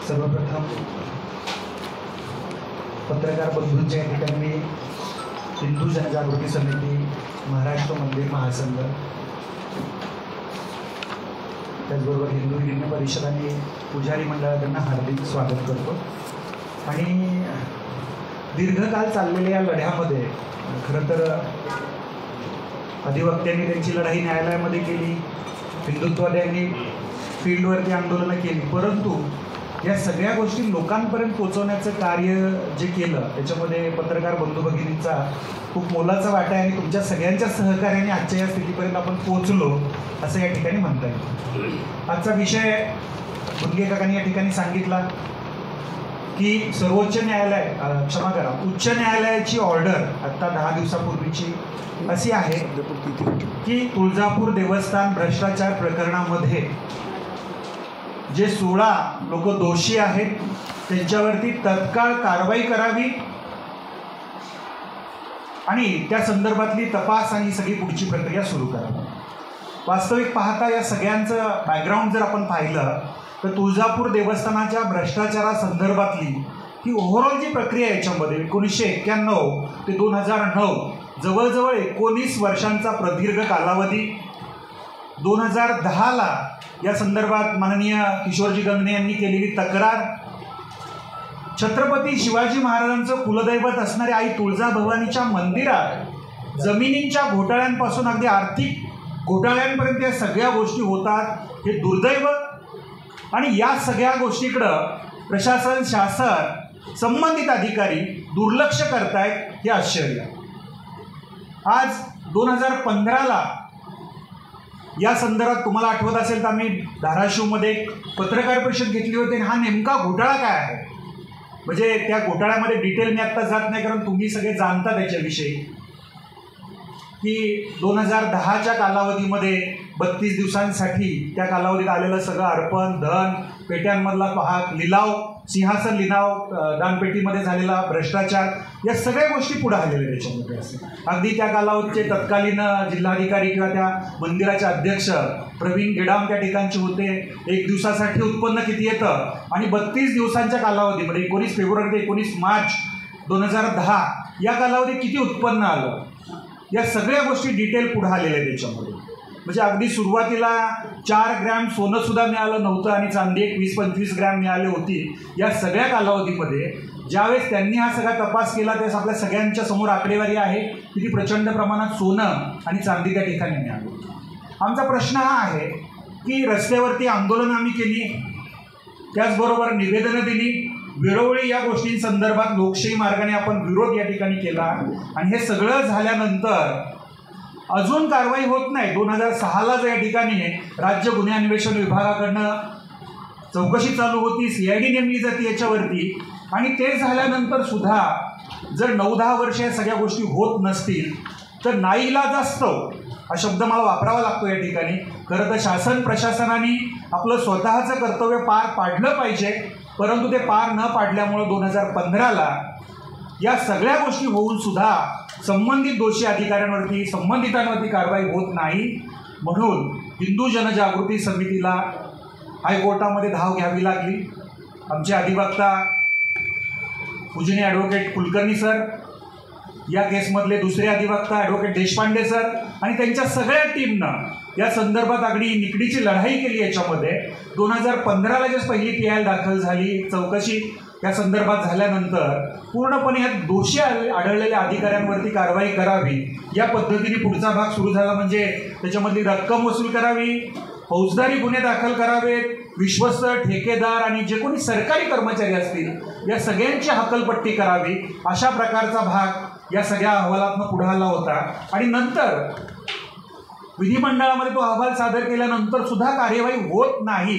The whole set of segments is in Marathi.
सर्वप्रथम पत्रकार बंधूंच्या या ठिकाणी हिंदू जनजागृती समिती, महाराष्ट्र मंदिर महासंघ, त्याचबरोबर हिंदू हिंदू परिषद आणि पुजारी मंडळाकडून हार्दिक स्वागत करतो. आणि दीर्घकाळ चाललेल्या या लढ्यामध्ये खरं तर अधिवक्त्यांनी त्यांची लढाई न्यायालयामध्ये केली, हिंदुत्ववाद्यांनी फील्डवरती आंदोलनं केली, परंतु या सगळ्या गोष्टी लोकांपर्यंत पोहोचवण्याचं कार्य जे केलं त्याच्यामध्ये पत्रकार बंधू भगिनींचा खूप मोलाचा वाटा आहे आणि तुमच्या सगळ्यांच्या सहकार्याने आजच्या या स्थितीपर्यंत आपण पोहोचलो असं या ठिकाणी म्हणता येईल. आजचा विषय गुंगे काकांनी या ठिकाणी सांगितला की सर्वोच्च न्यायालय क्षमा करा उच्च न्यायालयाची ऑर्डर आत्ता 10 दिवसापूर्वीची अशी आहे की तुळजापूर देवस्थान भ्रष्टाचार प्रकरणामध्ये जे 16 लोक दोषी आहेत त्यांच्यावरती तत्काळ कारवाई करावी आणि त्या संदर्भातली तपास आणि सगळी पुढची प्रक्रिया सुरू करावी. वास्तविक पाहता या सगळ्यांचं बॅकग्राऊंड जर आपण पाहिलं तर तुळजापूर देवस्थानाच्या भ्रष्टाचारासंदर्भातली ही ओव्हरऑल जी प्रक्रिया याच्यामध्ये 1991 ते 2009 जवळजवळ 19 वर्षांचा प्रदीर्घ कालावधी. 2010ला या संदर्भात माननीय किशोरजी गंगणे यांनी केलेली तक्रार, छत्रपती शिवाजी महाराजांचं कुलदैवत असणाऱ्या आई तुळजाभवानीच्या मंदिरात जमिनींच्या घोटाळ्यांपासून अगदी आर्थिक घोटाळ्यांपर्यंत या सगळ्या गोष्टी होतात, हे दुर्दैव. आणि या सगळ्या गोष्टीकडं प्रशासन, शासन, संबंधित अधिकारी दुर्लक्ष करतायत हे आश्चर्य. आज 2015ला या संदर्भात तुम्हाला आठवत असेल तर आम्ही धाराशिवमध्ये एक पत्रकार परिषद घेतली होती आणि हा नेमका घोटाळा काय आहे, म्हणजे त्या घोटाळ्यामध्ये डिटेल मी आत्ता जात नाही कारण तुम्ही सगळे जाणता त्याच्याविषयी, की 2010च्या कालावधीमध्ये 32 दिवसांसाठी त्या कालावधीत आलेलं सगळं अर्पण, धन, पेट्यांमधला पहाक, लिलाव, सिंहासन लिलाव, दानपेटीमध्ये झालेला भ्रष्टाचार, या सगळ्या गोष्टी पुढे आलेल्या त्याच्यामध्ये असे. अगदी त्या कालावधीचे तत्कालीन जिल्हाधिकारी किंवा त्या मंदिराचे अध्यक्ष प्रवीण गेडाम त्या ठिकाणचे होते. 1 दिवसासाठी उत्पन्न किती येतं आणि 32 दिवसांच्या कालावधीमध्ये 19 फेब्रुवारी ते 19 मार्च 2010 या कालावधीत किती उत्पन्न आलं, या सगळ्या गोष्टी डिटेल पुढे आलेल्या आहेत त्याच्यामध्ये. म्हणजे अगदी सुरुवातीला 4 ग्रॅम सोनंसुद्धा मिळालं नव्हतं आणि चांदी 20-25 ग्रॅम मिळाली होती. या सगळ्या कालावधीमध्ये ज्यावेळेस त्यांनी हा सगळा तपास केला त्यावेळेस आपल्या सगळ्यांच्या समोर आकडेवारी आहे किती प्रचंड प्रमाणात सोनं आणि चांदी त्या ठिकाणी मिळाली. आमचा प्रश्न हा आहे की रस्त्यावरती आंदोलनं आम्ही केली, त्याचबरोबर निवेदनं दिली, वेळोवेळी या गोष्टींसंदर्भात लोकशाही मार्गाने आपण विरोध या ठिकाणी केला आणि हे सगळं झाल्यानंतर अजून कारवाई होत नाही. 2006ला या ठिकाणी राज्य गुन्हे अन्वेषण विभागाकडनं चौकशी चालू होती, CID नेमली जाते याच्यावरती, आणि ते झाल्यानंतर सुद्धा जर 9-10 वर्ष या सगळ्या गोष्टी होत नसतील तर नाईलाजास्तव हा शब्द मला वापरावा लागतो या ठिकाणी. खरं तर शासन प्रशासनाने आपलं स्वतःचं कर्तव्य पार पाडलं पाहिजे, परंतु ते पार न पाडल्यामुळं 2015ला या सगळ्या गोष्टी होऊन सुद्धा संबंधित दोषी अधिकाऱ्यांवरती, संबंधितांवरती कारवाई होत नाही. म्हणून हिंदू जनजागृती समितीला हायकोर्टामध्ये धाव घ्यावी लागली. आमचे अधिवक्ता पूजनीय ॲडव्होकेट कुलकर्णी सर, या केसमधले दुसरे अधिवक्ता ॲडव्होकेट देशपांडे सर आणि त्यांच्या सगळ्या टीमनं या संदर्भात अगदी निकडीची लढाई केली. याच्यामध्ये 2015ला जस पहिली PI दाखल झाली, चौकशी या संदर्भात झाल्यानंतर पूर्णपणे यात दोषी आढळलेल्या अधिकाऱ्यांवरती कारवाई करावी या पद्धतीने पुढचा भाग सुरू झाला. म्हणजे त्याच्यामधली रक्कम वसूल करावी, फौजदारी गुन्हे दाखल करावेत, विश्वस्त, ठेकेदार आणि जे कोणी सरकारी कर्मचारी असतील या सगळ्यांची हकलपट्टी करावी, अशा प्रकारचा भाग या सगळ्या अहवालातनं पुढे आला होता. आणि नंतर विधिमंडळामध्ये तो अहवाल सादर केल्यानंतर सुद्धा कार्यवाही होत नाही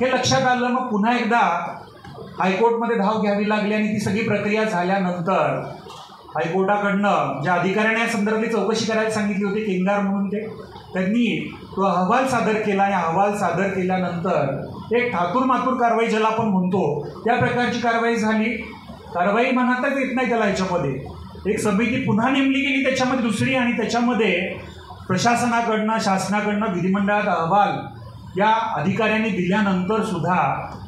हे लक्षात आलं. मग पुन्हा एकदा हायकोर्टमध्ये धाव घ्यावी लागली आणि ती सगळी प्रक्रिया झाल्यानंतर हायकोर्टाकडनं ज्या अधिकाऱ्याने या संदर्भातली चौकशी करायला सांगितली होती, केंगार म्हणून, त्यांनी तो अहवाल सादर केला आणि अहवाल सादर केल्यानंतर एक ठातूर-मातूर कारवाई ज्याला आपण म्हणतो त्या प्रकारची कारवाई झाली. कारवाई म्हणताच येत नाही त्याला. याच्यामध्ये एक समिती पुन्हा नेमली गेली, त्याच्यामध्ये दुसरी, आणि त्याच्यामध्ये प्रशासनाकडनं, शासनाकडनं विधिमंडळात अहवाल या अधिकाऱ्यांनी दिल्यानंतर सुद्धा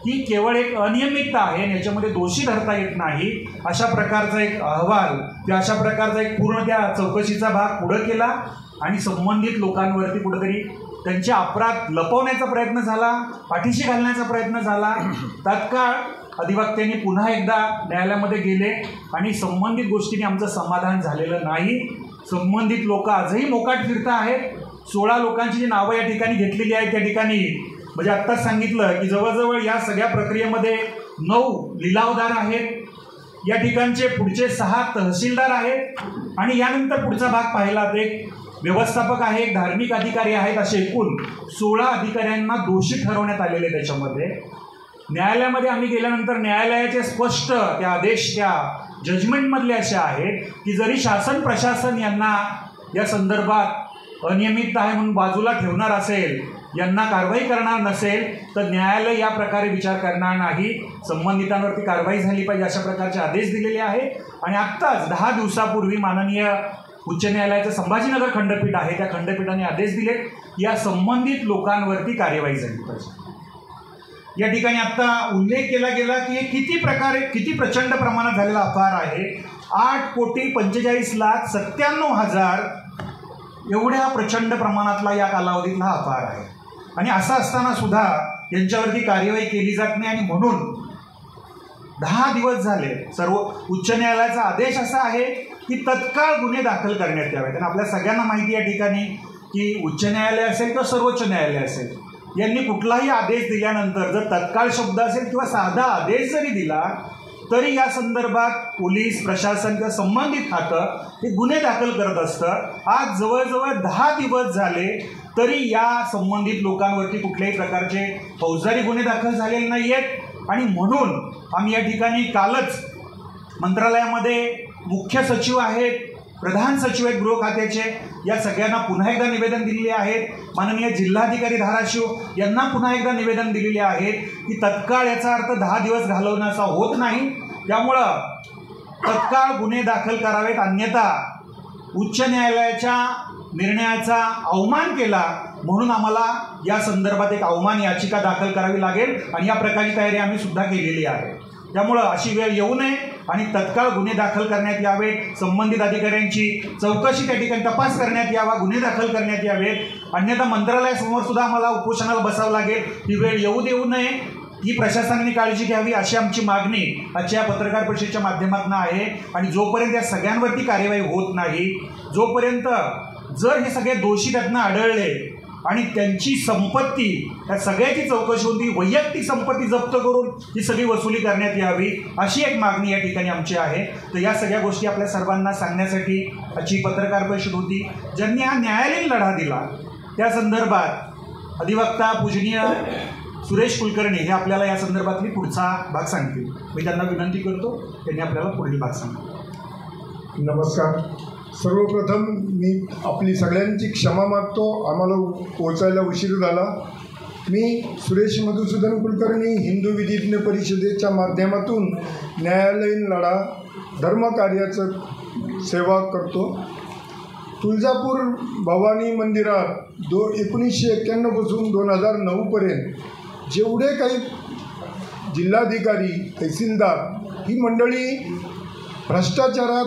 ही केवळ एक अनियमितता आहे आणि याच्यामध्ये दोषी धरता येत नाही अशा प्रकारचा एक अहवाल किंवा अशा प्रकारचा एक पूर्ण त्या चौकशीचा भाग पुढं केला आणि संबंधित लोकांवरती कुठेतरी त्यांचे अपराध लपवण्याचा प्रयत्न झाला, पाठीशी घालण्याचा प्रयत्न झाला। तात्काळ अधिवक्त्यांनी पुन्हा एकदा न्यायालयामध्ये गेले आणि संबंधित गोष्टींनी आमचं समाधान झालेलं नाही। संबंधित लोक आजही मोकाट फिरत आहेत। 16 लोकांची जी नावं या ठिकाणी घेतलेली आहेत त्या ठिकाणी म्हणजे आत्ताच सांगितलं की जवळजवळ या सगळ्या प्रक्रियेमध्ये 9 लिलावदार आहेत, या ठिकाणचे पुढचे 6 तहसीलदार आहेत आणि यानंतर पुढचा भाग पाहिला तर एक व्यवस्थापक आहे, एक धार्मिक अधिकारी आहेत, असे एकूण 16 अधिकाऱ्यांना दोषी ठरवण्यात आलेले। त्याच्यामध्ये न्यायालयामध्ये आम्ही गेल्यानंतर न्यायालयाचे स्पष्ट त्या आदेश त्या जजमेंटमधले असे आहेत की जरी शासन प्रशासन यांना या संदर्भात अनियमितता आहे म्हणून बाजूला ठेवणार असेल, यांना कारवाई करणार नसेल तर न्यायालय या प्रकारे विचार करणार नाही, संबंधितांवरती कारवाई झाली पाहिजे अशा प्रकारचे आदेश दिलेले आहेत। आणि आत्ताच 10 दिवसापूर्वी माननीय उच्च न्यायालयाचं संभाजीनगर खंडपीठ आहे त्या खंडपीठाने आदेश दिले या संबंधित लोकांवरती कार्यवाही झाली पाहिजे। या ठिकाणी आत्ता उल्लेख केला गेला की किती प्रचंड प्रमाणात झालेला अपहार आहे। 8,45,97,000 एवढ्या प्रचंड प्रमाणातला या कालावधीतला हा अपहार आहे आणि असं असताना सुद्धा यांच्यावरती कार्यवाही केली जात नाही आणि म्हणून 10 दिवस झाले सर्व उच्च न्यायालयाचा आदेश असा आहे की तत्काळ गुन्हे दाखल करण्यात यावेत। आणि आपल्या सगळ्यांना माहिती या ठिकाणी की उच्च न्यायालय असेल किंवा सर्वोच्च न्यायालय असेल यांनी कुठलाही आदेश दिल्यानंतर जर तत्काळ शब्द असेल किंवा साधा आदेश जरी दिला तरी या संदर्भात पोलीस प्रशासन किंवा संबंधित खातं हे गुन्हे दाखल करत असतं। आज जवळजवळ 10 दिवस झाले तरी या संबंधित लोकांवरती कुठल्याही प्रकारचे फौजदारी गुन्हे दाखल झालेले नाही आहेत आणि म्हणून आम्ही या ठिकाणी कालच मंत्रालयामध्ये मुख्य सचिव आहेत, प्रधान सचिव आहेत गृह खात्याचे, या सगळ्यांना पुन्हा एकदा निवेदन दिलेले आहेत। माननीय जिल्हाधिकारी धाराशिव यांना पुन्हा एकदा निवेदन दिलेले आहेत की तत्काळ याचा अर्थ 10 दिवस घालवण्याचा होत नाही, त्यामुळं तत्काळ गुन्हे दाखल करावेत, अन्यथा उच्च न्यायालयाच्या निर्णयाचा अवमान केला म्हणून आम्हाला या संदर्भात एक अवमान याचिका दाखल करावी लागेल आणि या प्रकारची तयारी आम्ही सुद्धा केलेली आहे। त्यामुळं अशी वेळ येऊ नये आणि तत्काळ गुन्हे दाखल करण्यात यावेत, संबंधित अधिकाऱ्यांची चौकशी त्या ठिकाणी तपास करण्यात यावा, गुन्हे दाखल करण्यात यावेत, अन्यथा मंत्रालयासमोर सुद्धा आम्हाला उपोषणाला बसावं लागेल। ही वेळ येऊ देऊ नये ही प्रशासनाने काळजी घ्यावी अशी आमची मागणी आजच्या पत्रकार परिषदेच्या माध्यमातून आहे। आणि जोपर्यंत या सगळ्यांवरती कार्यवाही होत नाही, जोपर्यंत जर हे सगळे दोषी त्यातनं आढळले आणि त्यांची संपत्ती त्या सगळ्याची चौकशी होऊन ती वैयक्तिक संपत्ती जप्त करून ही सगळी वसुली करण्यात यावी अशी एक मागणी या ठिकाणी आमची आहे। तर या सगळ्या गोष्टी आपल्या सर्वांना सांगण्यासाठी आजची पत्रकार परिषद होती। ज्यांनी हा न्यायालयीन लढा दिला त्या संदर्भात अधिवक्ता पूजनीय सुरेश कुलकर्णी हे आपल्याला या संदर्भातली पुढचा भाग सांगतील। मी त्यांना विनंती करतो त्यांनी आपल्याला पुढील भाग सांगा। नमस्कार। सर्वप्रथम मी आपली सगळ्यांची क्षमा मागतो, आम्हाला पोहोचायला उशीर झाला। मी सुरेश मधुसूदन कुलकर्णी हिंदू विधिज्ञ परिषदेच्या माध्यमातून न्यायालयीन लढा धर्मकार्याचं सेवा करतो। तुळजापूर भवानी मंदिरात 1991 पासून 2009पर्यंत जेवढे काही जिल्हाधिकारी तहसीलदार ही मंडळी भ्रष्टाचारात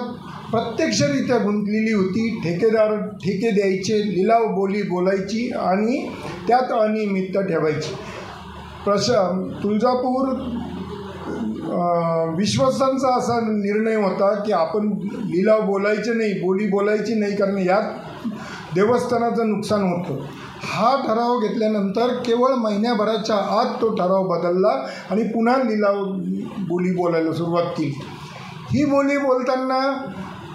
प्रत्यक्षरित्या गुंतलेली होती। ठेके द्यायचे, लिलाव बोली बोलायची आणि त्यात अनियमितता ठेवायची। तुळजापूर विश्वासांचा असा निर्णय होता की आपण लिलाव बोलायचे नाही, बोली बोलायची नाही, कारण यात देवस्थानाचं नुकसान होतं। हा ठराव घेतल्यानंतर केवळ महिन्याभराच्या आत तो ठराव बदलला आणि पुन्हा लिलाव बोली बोलायला सुरुवात केली। ही बोली बोलताना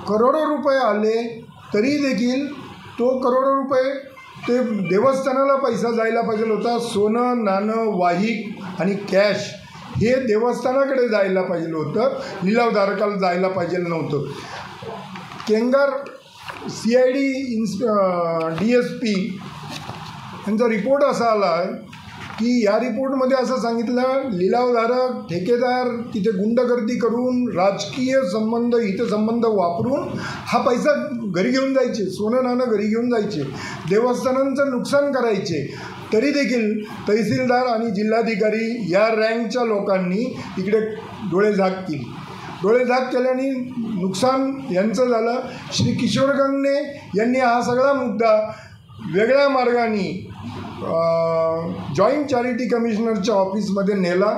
करोडो रुपये आले तरी देखील तो करोडो रुपये ते देवस्थानाला पैसा जायला पाहिजे होता। सोनं नाणं वाहीक आणि कॅश हे देवस्थानाकडे जायला पाहिजे होतं, लिलावधारकाला जायला पाहिजे नव्हतं। केंगार CID DSP यांचा रिपोर्ट असा आला आहे की या रिपोर्टमध्ये असं सांगितलं, लिलावधारक ठेकेदार तिथे गुंडगर्दी करून राजकीय संबंध हितसंबंध वापरून हा पैसा घरी घेऊन जायचे, सोनं नाणं घरी घेऊन जायचे, देवस्थानांचं नुकसान करायचे। तरी देखील तहसीलदार आणि जिल्हाधिकारी या रँकच्या लोकांनी इकडे डोळेझाक केली. डोळेझाक केल्याने नुकसान यांचं झालं. श्री किशोर गंगणे यांनी हा सगळा मुद्दा वेगळ्या मार्गाने जॉईंट चॅरिटी कमिशनरच्या ऑफिसमध्ये नेला.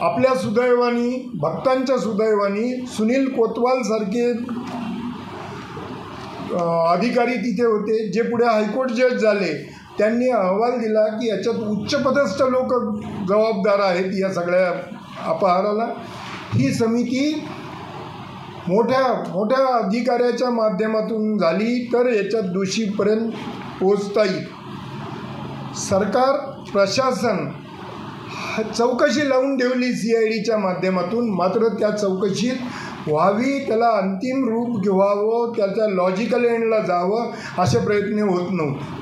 आपल्या सुदैवाने, भक्तांच्या सुदैवाने सुनील कोतवालसारखे अधिकारी तिथे होते, जे पुढे हायकोर्ट जज झाले. त्यांनी अहवाल दिला की याच्यात उच्चपदस्थ लोक जबाबदार आहेत या सगळ्या अपहाराला. ही समिती मोठ्या अधिकाऱ्याच्या माध्यमातून झाली तर याच्यात दोषीपर्यंत पोचता येईल. सरकार, प्रशासन चौकशी लावून ठेवली CIDच्या माध्यमातून, मात्र त्या चौकशीत व्हावी, त्याला अंतिम रूप घ्यावं, त्याच्या लॉजिकल एंडला जावं असे प्रयत्न होत नव्हते.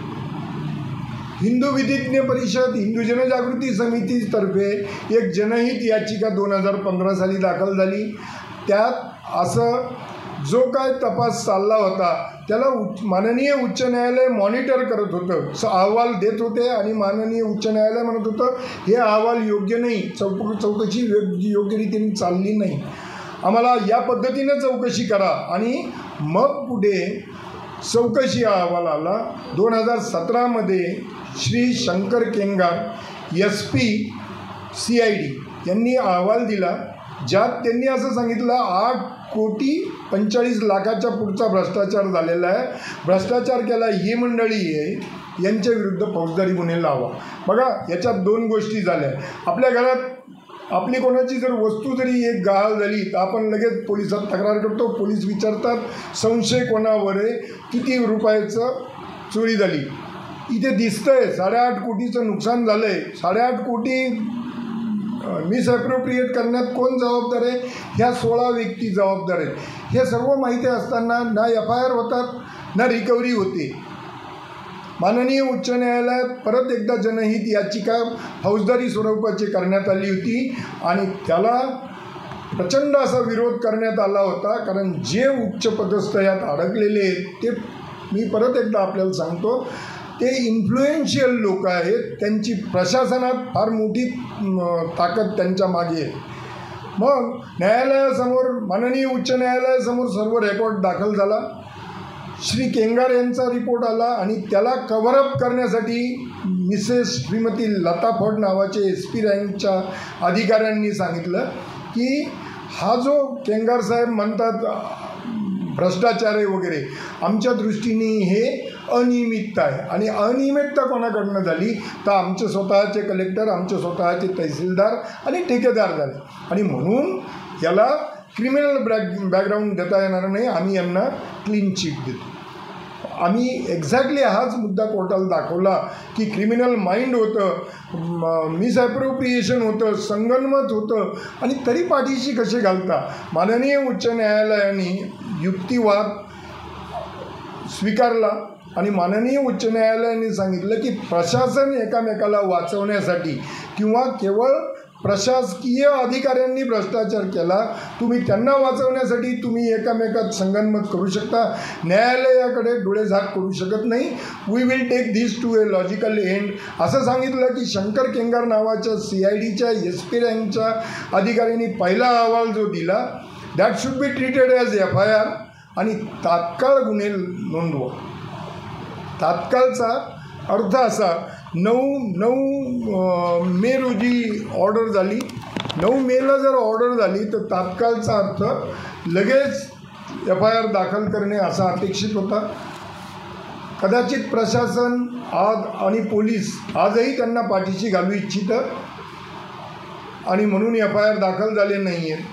हिंदू विधिज्ञ परिषद, हिंदू जनजागृती समितीतर्फे एक जनहित याचिका 2015 साली दाखल झाली. त्यात असं जो काय तपास चालला होता त्याला माननीय उच्च न्यायालय मॉनिटर करत होतं, अहवाल देत होते आणि माननीय उच्च न्यायालय म्हणत होतं हे अहवाल योग्य नाही, चौकशी योग्य रीतीने चालली नाही, आम्हाला या पद्धतीने चौकशी करा. आणि मग पुढे चौकशी अहवाल आला. 2017मध्ये श्री शंकर केंगार SP CID यांनी अहवाल दिला, ज्यात त्यांनी असं सांगितलं 8,45,00,000च्या पुढचा भ्रष्टाचार झालेला आहे. भ्रष्टाचार केला ही मंडळी आहे, यांच्या विरुद्ध फौजदारी गुन्हे लावा. बघा, याच्यात दोन गोष्टी झाल्या. आपल्या घरात आपली कोणाची जर वस्तू जरी एक गहाळ झाली तर आपण लगेच पोलिसात तक्रार करतो. पोलीस विचारतात संशय कोणावर आहे, किती रुपयाचं चोरी झाली. इथे दिसतंय 8.5 कोटीचं नुकसान झालं आहे. 8.5 कोटी मिसअप्रोप्रिएट करण्यात कोण जबाबदार आहे? ह्या 16 व्यक्ती जबाबदार आहेत. हे सर्व माहिती असताना ना FIR होतात ना रिकव्हरी होते. माननीय उच्च न्यायालयात परत एकदा जनहित याचिका फौजदारी स्वरूपाची करण्यात आली होती आणि त्याला प्रचंड असा विरोध करण्यात आला होता. कारण जे उच्चपदस्थ यात अडकलेले आहेत ते, मी परत एकदा आपल्याला सांगतो, ते इन्फ्लुएन्शियल लोक आहेत. त्यांची प्रशासनात फार मोठी ताकद त्यांच्या मागे आहे. मग न्यायालयासमोर, माननीय उच्च न्यायालयासमोर सर्व रेकॉर्ड दाखल झाला. श्री केंगार यांचा रिपोर्ट आला आणि त्याला कव्हरअप करण्यासाठी श्रीमती लता फड नावाचे SP रँकच्या अधिकाऱ्यांनी सांगितलं की हा जो केंगार साहेब म्हणतात भ्रष्टाचार आहे वगैरे, आमच्या दृष्टीने हे अनियमितता आहे. आणि अनियमितता कोणाकडनं झाली तर आमचे स्वतःचे कलेक्टर, आमचे स्वतःचे तहसीलदार आणि ठेकेदार झाले. आणि म्हणून याला क्रिमिनल बॅकग्राऊंड देता येणार नाही, आम्ही यांना क्लीन चिट देतो. आम्ही एक्झॅक्टली हाच मुद्दा कोर्टाला दाखवला की क्रिमिनल माइंड होतं, मिसअप्रोप्रिएशन होतं, संगनमत होतं आणि तरी पाठीशी कसे घालता. माननीय उच्च न्यायालयाने युक्तिवाद स्वीकारला आणि माननीय उच्च न्यायालयाने सांगितलं की प्रशासन एकामेकाला वाचवण्यासाठी किंवा केवळ प्रशासकीय अधिकाऱ्यांनी भ्रष्टाचार केला, तुम्ही त्यांना वाचवण्यासाठी तुम्ही एकामेकात संगनमत करू शकता, न्यायालयाकडे डोळेझाक करू शकत नाही. We will take this to a logical end असं सांगितलं की शंकर केंगार नावाच्या CIDच्या SP रँकच्या अधिकाऱ्यांनी पहिला अहवाल जो दिला that should be treated as FIR आणि तात्काळ गुन्हे नोंदवा. तात्काळचा अर्थ असा 9 मे रोजी ऑर्डर झाली. 9 मेला जर ऑर्डर झाली तर तात्काळचा अर्थ लगेच FIR दाखल करणे असा अपेक्षित होता. कदाचित प्रशासन आज आणि पोलीस आजही त्यांना पाठीशी घालू इच्छितं आणि म्हणून FIR दाखल झाले नाही आहेत.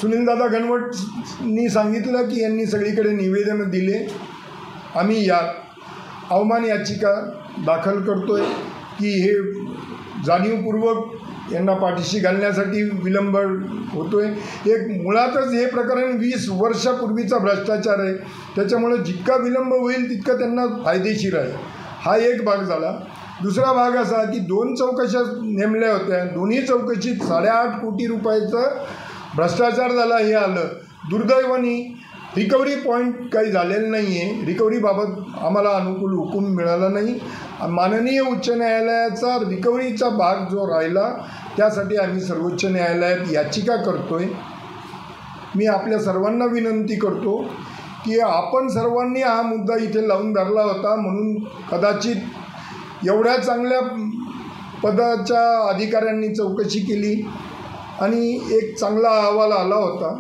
सुनीलदादा घनवटनी सांगितलं की यांनी सगळीकडे निवेदनं दिले. आम्ही या अवमान याचिका दाखल करतो आहे की हे जाणीवपूर्वक यांना पाठीशी घालण्यासाठी विलंब होतो आहे. एक मुळातच हे प्रकरण 20 वर्षापूर्वीचा भ्रष्टाचार आहे, त्याच्यामुळे जितका विलंब होईल तितकं त्यांना फायदेशीर आहे. हा एक भाग झाला. दुसरा भाग असा की 2 चौकशा नेमल्या होत्या, दोन्ही चौकशीत 8.5 कोटी रुपयाचं भ्रष्टाचार झाला हे आलं. दुर्दैवाने रिकव्हरी पॉईंट काही झालेलं नाही आहे. रिकव्हरीबाबत आम्हाला अनुकूल हुकूम मिळाला नाही. माननीय उच्च न्यायालयाचा रिकव्हरीचा भाग जो राहिला त्यासाठी आम्ही सर्वोच्च न्यायालयात याचिका करतो आहे. मी आपल्या सर्वांना विनंती करतो की आपण सर्वांनी हा मुद्दा इथे लावून धरला होता म्हणून कदाचित एवढ्या चांगल्या पदाच्या अधिकाऱ्यांनी चौकशी केली आणि एक चांगला अहवाल आला होता.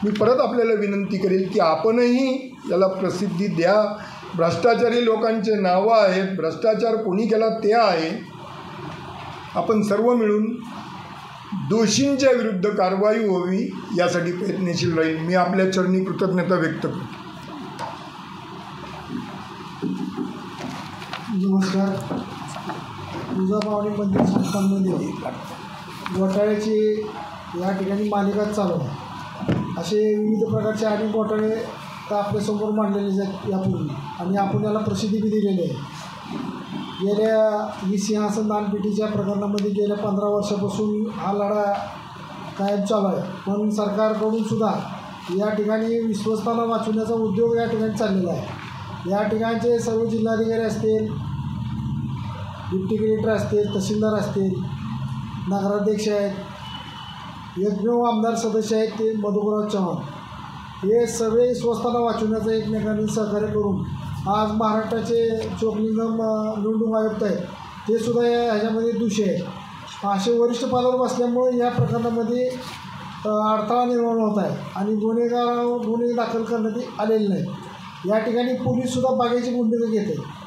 मी परत आपल्याला विनंती करेल की आपणही याला प्रसिद्धी द्या. भ्रष्टाचारी लोकांचे नावं आहेत, भ्रष्टाचार कोणी केला ते आहे. आपण सर्व मिळून दोषींच्या विरुद्ध कारवाई व्हावी यासाठी प्रयत्नशील राहील. मी आपल्या चरणी कृतज्ञता व्यक्त करतो. नमस्कार. तुळजाभवानी मंदिर संस्थांमध्ये घोटाळ्याची या ठिकाणी मालिकाच चालू आहे. असे विविध प्रकारचे अनेक घोटाळे तर आपल्यासमोर मांडलेले आहेत यापूर्वी आणि आपण याला प्रसिद्धी दिलेली आहे. गेल्या ही सिंहासन दानपेटीच्या प्रकरणामध्ये गेल्या 15 वर्षापासून हा लढा कायम चालू आहे. पण सरकारकडून सुद्धा या ठिकाणी विश्वस्तांना वाचवण्याचा उद्योग या ठिकाणी चाललेला आहे. या ठिकाणचे सर्व जिल्हाधिकारी असतील, डिप्टी कलेक्टर असतील, तहसीलदार असतील, नगराध्यक्ष आहेत, एकमेव आमदार सदस्य आहेत ते मधुकरराव चव्हाण, हे सगळे विश्वस्तांना वाचवण्याचं एकमेकांनी सहकार्य करून आज महाराष्ट्राचे चोख निवडणूक आयुक्त आहेत ते सुद्धा ह्याच्यामध्ये दोषी आहेत. असे वरिष्ठ पदावर बसल्यामुळे या प्रकरणामध्ये अडथळा निर्माण होत आहे आणि गुन्हे दाखल करण्यात आलेले नाही. या ठिकाणी पोलीससुद्धा बागेची भूमिका घेत आहे.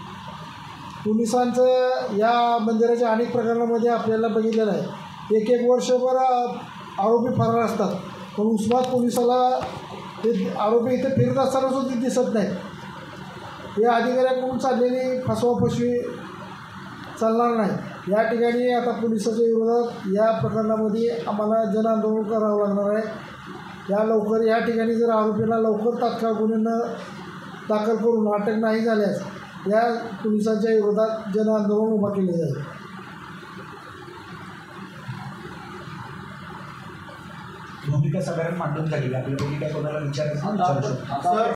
पोलिसांचं या मंदिराच्या अनेक प्रकरणामध्ये आपल्याला बघितलेलं आहे. एक वर्षभर आरोपी फरार असतात पण उस्मानाबाद पोलिसाला ते आरोपी इथे फिरत असताना सुद्धा दिसत नाहीत. हे अधिकाऱ्यांकडून चाललेली फसवाफसवी चालणार नाही. या ठिकाणी आता पोलिसाच्या विरोधात या प्रकरणामध्ये आम्हाला जनआंदोलन करावं लागणार आहे. लवकर या ठिकाणी जर आरोपींना लवकर तात्काळ गुन्हे दाखल करून अटक नाही झाल्यास या पोलिसांच्या विरोधात जनआंदोलन उभा केले जाईल. भूमिका सगळ्यांना मांडून झालेली आपल्याला कोणाला विचारायचं